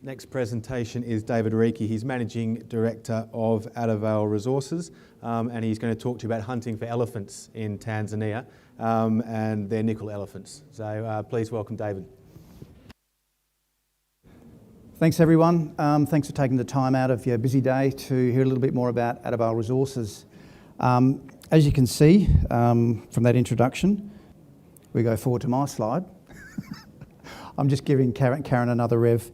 Next presentation is David Reiki. He's Managing Director of Adavale Resources, and he's going to talk to you about hunting for elephants in Tanzania and their nickel elephants. So please welcome David. Thanks everyone. Thanks for taking the time out of your busy day to hear a little bit more about Adavale Resources. As you can see from that introduction, we go forward to my slide. I'm just giving Karen another rev.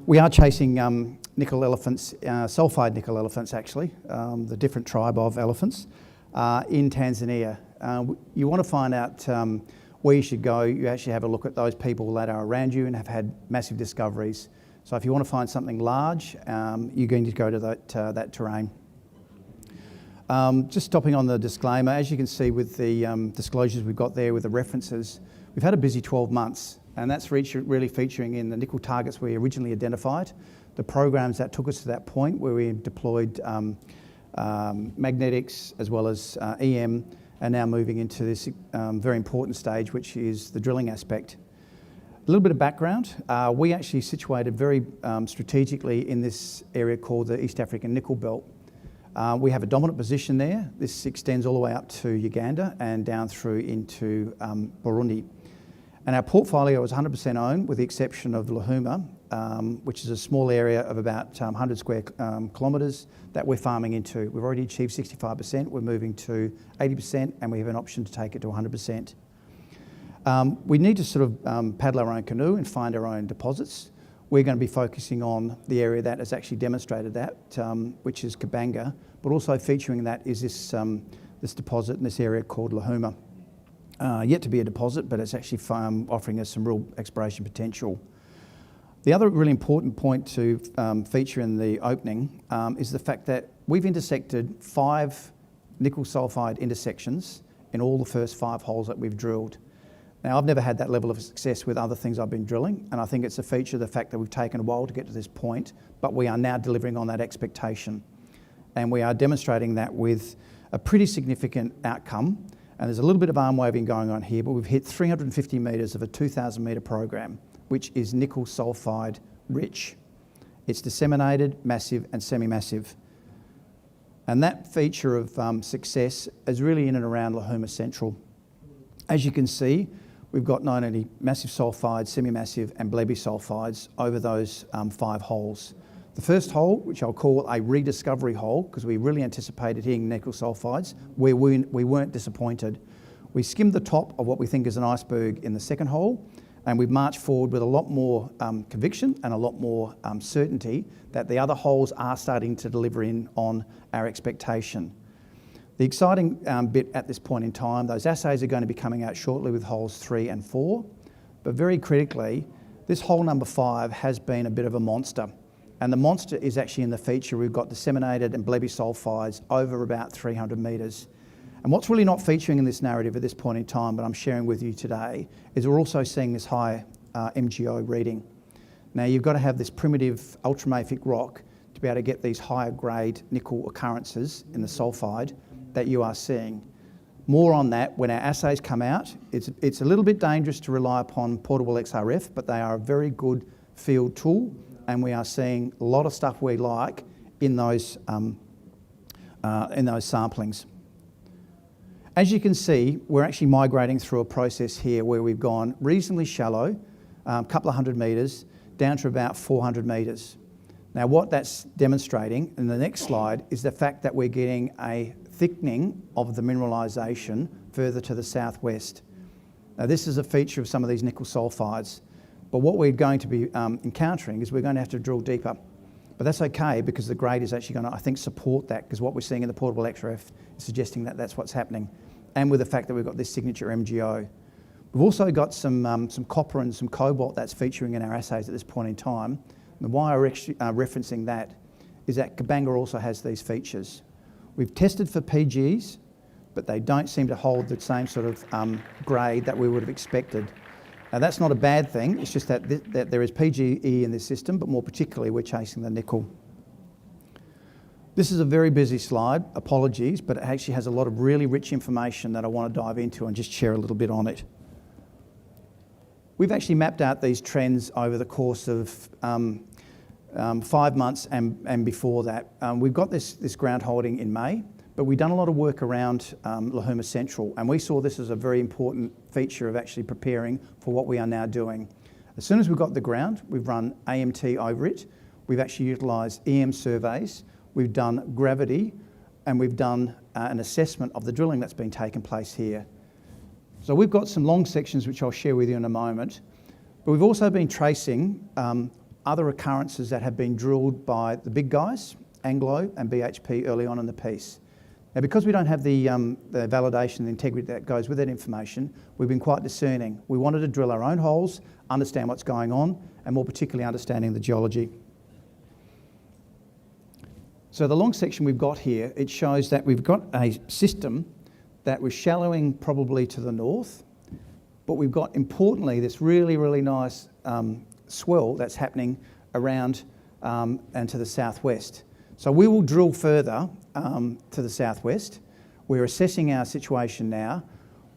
We are chasing nickel elephants, sulphide nickel elephants actually, the different tribe of elephants in Tanzania. You want to find out where you should go. You actually have a look at those people that are around you and have had massive discoveries. So if you want to find something large, you're going to go to that terrain. Just stopping on the disclaimer, as you can see with the disclosures we've got there with the references, we've had a busy 12 months. And that's really featuring in the nickel targets we originally identified, the programs that took us to that point where we deployed magnetics as well as EM, and now moving into this very important stage, which is the drilling aspect. A little bit of background, we actually situated very strategically in this area called the East African Nickel Belt. We have a dominant position there. This extends all the way up to Uganda and down through into Burundi. And our portfolio is 100% owned with the exception of Lahuma, which is a small area of about 100 square kilometres that we're farming into. We've already achieved 65%, we're moving to 80%, and we have an option to take it to 100%. We need to sort of paddle our own canoe and find our own deposits. We're going to be focusing on the area that has actually demonstrated that, which is Kabanga, but also featuring that is this deposit in this area called Lahuma. Yet to be a deposit, but it's actually offering us some real exploration potential. The other really important point to feature in the opening is the fact that we've intersected 5 nickel sulphide intersections in all the first 5 holes that we've drilled. Now, I've never had that level of success with other things I've been drilling, and I think it's a feature of the fact that we've taken a while to get to this point, but we are now delivering on that expectation. And we are demonstrating that with a pretty significant outcome. And there's a little bit of arm waving going on here, but we've hit 350 metres of a 2,000 metre program, which is nickel sulphide rich. It's disseminated, massive and semi-massive. And that feature of success is really in and around Lahuma Central. As you can see, we've got not only massive sulphides, semi-massive and blebby sulphides over those 5 holes. The first hole, which I'll call a rediscovery hole, because we really anticipated hitting nickel sulphides, we weren't disappointed. We skimmed the top of what we think is an iceberg in the second hole, and we've marched forward with a lot more conviction and a lot more certainty that the other holes are starting to deliver in on our expectation. The exciting bit at this point in time, those assays are going to be coming out shortly with holes 3 and 4, but very critically, this hole number 5 has been a bit of a monster. And the monster is actually in the feature. We've got disseminated and blebby sulphides over about 300 metres. And what's really not featuring in this narrative at this point in time, but I'm sharing with you today, is we're also seeing this high MgO reading. Now, you've got to have this primitive ultramafic rock to be able to get these higher grade nickel occurrences in the sulphide that you are seeing. More on that when our assays come out. It's a little bit dangerous to rely upon portable XRF, but they are a very good field tool. And we are seeing a lot of stuff we like in those samplings. As you can see, we're actually migrating through a process here where we've gone reasonably shallow, a couple of 100 metres, down to about 400 metres. Now, what that's demonstrating in the next slide is the fact that we're getting a thickening of the mineralisation further to the southwest. Now, this is a feature of some of these nickel sulphides. But what we're going to be encountering is we're going to have to drill deeper. But that's okay because the grade is actually going to, I think, support that, because what we're seeing in the portable XRF is suggesting that that's what's happening. And with the fact that we've got this signature MgO. We've also got some copper and some cobalt that's featuring in our assays at this point in time. And why I'm referencing that is that Kabanga also has these features. We've tested for PGs, but they don't seem to hold the same sort of grade that we would have expected. Now, that's not a bad thing, it's just that there is PGE in this system, but more particularly we're chasing the nickel. This is a very busy slide, apologies, but it actually has a lot of really rich information that I want to dive into and just share a little bit on it. We've actually mapped out these trends over the course of 5 months and before that. We've got this ground holding in May, but we've done a lot of work around Lahuma Central, and we saw this as a very important feature of actually preparing for what we are now doing. As soon as we've got the ground, we've run AMT over it, we've actually utilised EM surveys, we've done gravity, and we've done an assessment of the drilling that's been taking place here. So we've got some long sections which I'll share with you in a moment, but we've also been tracing other occurrences that have been drilled by the big guys, Anglo and BHP, early on in the piece. Now, because we don't have the validation and integrity that goes with that information, we've been quite discerning. We wanted to drill our own holes, understand what's going on, and more particularly understanding the geology. So the long section we've got here, it shows that we've got a system that was shallowing probably to the north, but we've got, importantly, this really, really nice swell that's happening around and to the southwest. So we will drill further to the southwest. We're assessing our situation now.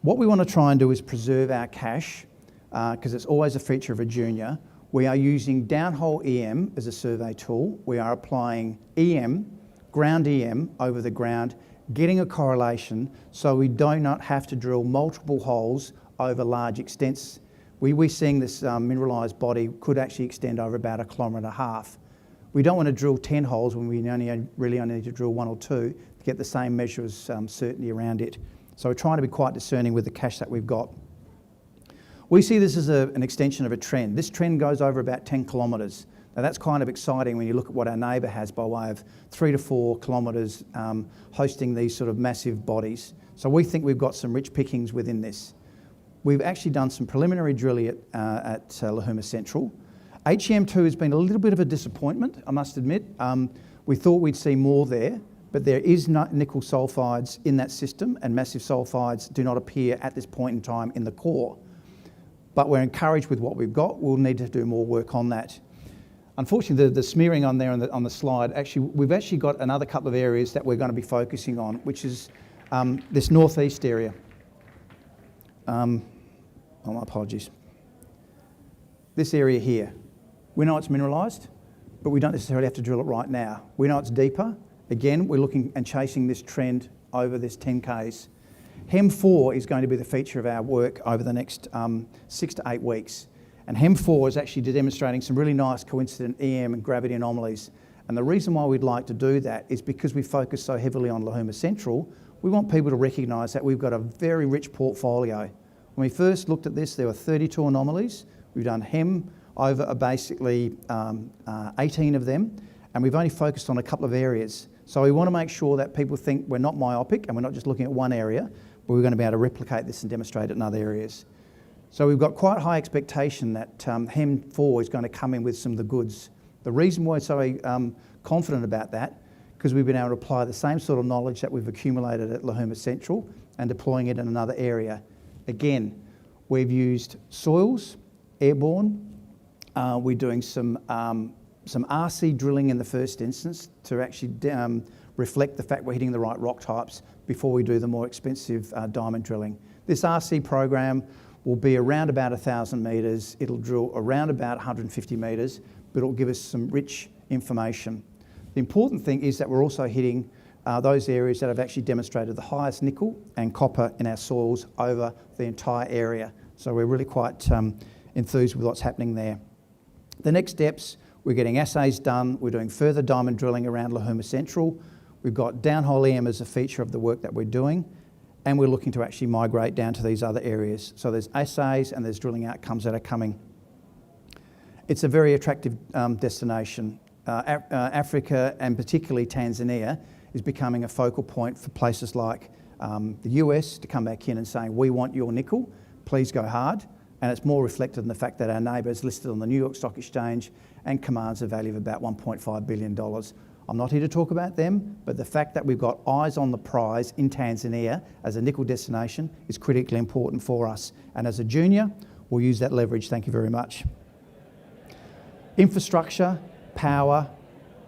What we want to try and do is preserve our cash, because it's always a feature of a junior. We are using downhole EM as a survey tool. We are applying EM, ground EM over the ground, getting a correlation so we do not have to drill multiple holes over large extents. We're seeing this mineralised body could actually extend over about 1.5 kilometres. We don't want to drill 10 holes when we really only need to drill 1 or 2 to get the same measure of certainty around it. So we're trying to be quite discerning with the cash that we've got. We see this as an extension of a trend. This trend goes over about 10 kilometres. Now that's kind of exciting when you look at what our neighbour has by way of 3 to 4 kilometres hosting these sort of massive bodies. So we think we've got some rich pickings within this. We've actually done some preliminary drilling at Lahuma Central. HEM2 has been a little bit of a disappointment, I must admit. We thought we'd see more there, but there is nickel sulfides in that system, and massive sulfides do not appear at this point in time in the core. But we're encouraged with what we've got. We'll need to do more work on that. Unfortunately, the smearing on there on the slide, we've actually got another couple of areas that we're going to be focusing on, which is this northeast area. Oh, my apologies. This area here. We know it's mineralised, but we don't necessarily have to drill it right now. We know it's deeper. Again, we're looking and chasing this trend over this 10 Ks. HEM4 is going to be the feature of our work over the next 6 to 8 weeks. And HEM4 is actually demonstrating some really nice coincident EM and gravity anomalies. And the reason why we'd like to do that is because we focus so heavily on Lahuma Central, we want people to recognise that we've got a very rich portfolio. When we first looked at this, there were 32 anomalies. We've done HEM over basically 18 of them, and we've only focused on a couple of areas. So we want to make sure that people think we're not myopic and we're not just looking at one area, but we're going to be able to replicate this and demonstrate it in other areas. So we've got quite high expectation that HEM4 is going to come in with some of the goods. The reason why we're so confident about that, because we've been able to apply the same sort of knowledge that we've accumulated at Lahuma Central and deploying it in another area. Again, we've used soils, airborne. We're doing some RC drilling in the first instance to actually reflect the fact we're hitting the right rock types before we do the more expensive diamond drilling. This RC program will be around about 1,000 metres. It'll drill around about 150 metres, but it'll give us some rich information. The important thing is that we're also hitting those areas that have actually demonstrated the highest nickel and copper in our soils over the entire area. So we're really quite enthused with what's happening there. The next steps, we're getting assays done. We're doing further diamond drilling around Lahuma Central. We've got downhole EM as a feature of the work that we're doing, and we're looking to actually migrate down to these other areas. So there's assays and there's drilling outcomes that are coming. It's a very attractive destination. Africa, and particularly Tanzania, is becoming a focal point for places like the US to come back in and saying, we want your nickel, please go hard. And it's more reflected in the fact that our neighbour is listed on the New York Stock Exchange and commands a value of about $1.5 billion. I'm not here to talk about them, but the fact that we've got eyes on the prize in Tanzania as a nickel destination is critically important for us. And as a junior, we'll use that leverage. Thank you very much. Infrastructure, power,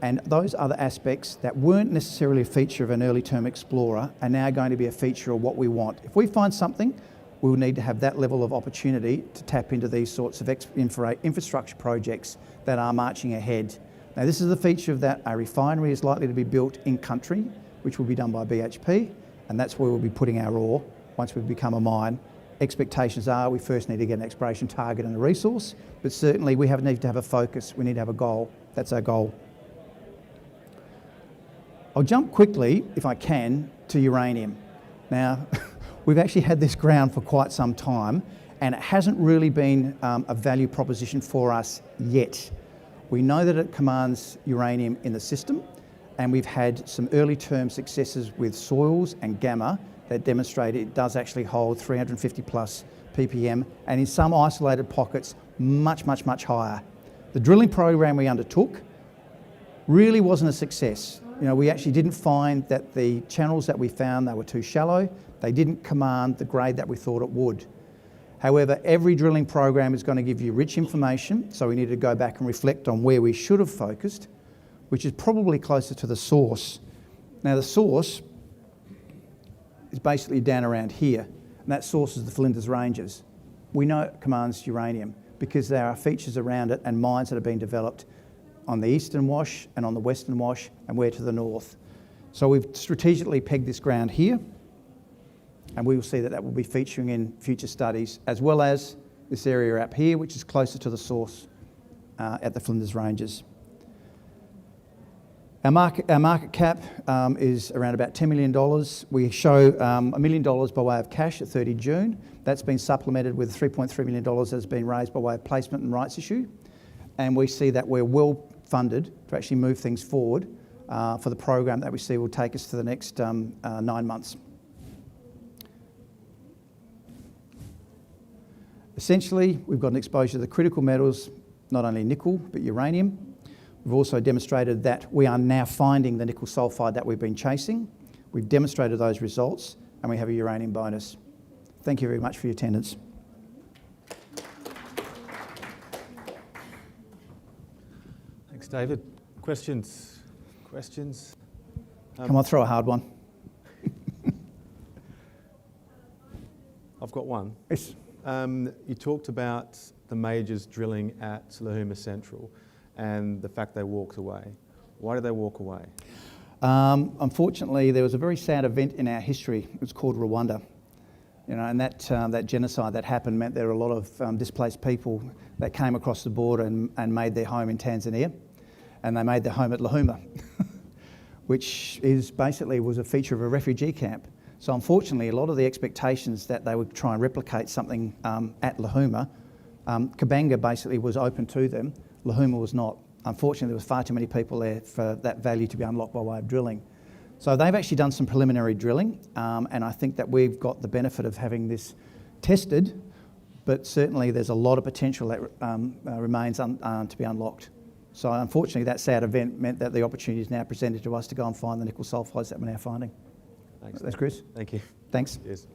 and those other aspects that weren't necessarily a feature of an early term explorer are now going to be a feature of what we want. If we find something, we'll need to have that level of opportunity to tap into these sorts of infrastructure projects that are marching ahead. Now, this is the feature of that a refinery is likely to be built in country, which will be done by BHP, and that's where we'll be putting our ore once we've become a mine. Expectations are we first need to get an exploration target and a resource, but certainly we need to have a focus, we need to have a goal. That's our goal. I'll jump quickly, if I can, to uranium. Now, we've actually had this ground for quite some time, and it hasn't really been a value proposition for us yet. We know that it commands uranium in the system, and we've had some early term successes with soils and gamma that demonstrate it does actually hold 350 plus ppm, and in some isolated pockets, much, much, much higher. The drilling program we undertook really wasn't a success. You know, we actually didn't find that the channels that we found, they were too shallow. They didn't command the grade that we thought it would. However, every drilling program is going to give you rich information, so we need to go back and reflect on where we should have focused, which is probably closer to the source. Now, the source is basically down around here, and that source is the Flinders Ranges. We know it commands uranium because there are features around it and mines that have been developed on the eastern wash and on the western wash and where to the north. So we've strategically pegged this ground here, and we will see that that will be featuring in future studies, as well as this area up here, which is closer to the source at the Flinders Ranges. Our market cap is around about $10 million. We show $1 million by way of cash at 30 June. That's been supplemented with $3.3 million that has been raised by way of placement and rights issue. And we see that we're well funded to actually move things forward for the program that we see will take us to the next 9 months. Essentially, we've got an exposure to the critical metals, not only nickel, but uranium. We've also demonstrated that we are now finding the nickel sulfide that we've been chasing. We've demonstrated those results, and we have a uranium bonus. Thank you very much for your attendance. Thanks, David. Questions? Questions? Come on, throw a hard one. I've got one. Yes. You talked about the majors drilling at Lahuma Central and the fact they walked away. Why did they walk away? Unfortunately, there was a very sad event in our history. It was called Rwanda. You know, and that genocide that happened meant there were a lot of displaced people that came across the border and made their home in Tanzania, and they made their home at Lahuma, which is basically was a feature of a refugee camp. So unfortunately, a lot of the expectations that they would try and replicate something at Lahuma, Kabanga basically was open to them. Lahuma was not. Unfortunately, there was far too many people there for that value to be unlocked by way of drilling. So they've actually done some preliminary drilling, and I think that we've got the benefit of having this tested, but certainly there's a lot of potential that remains to be unlocked. So unfortunately, that sad event meant that the opportunity is now presented to us to go and find the nickel sulfides that we're now finding. Thanks. That's Chris. Thank you. Thanks. Cheers.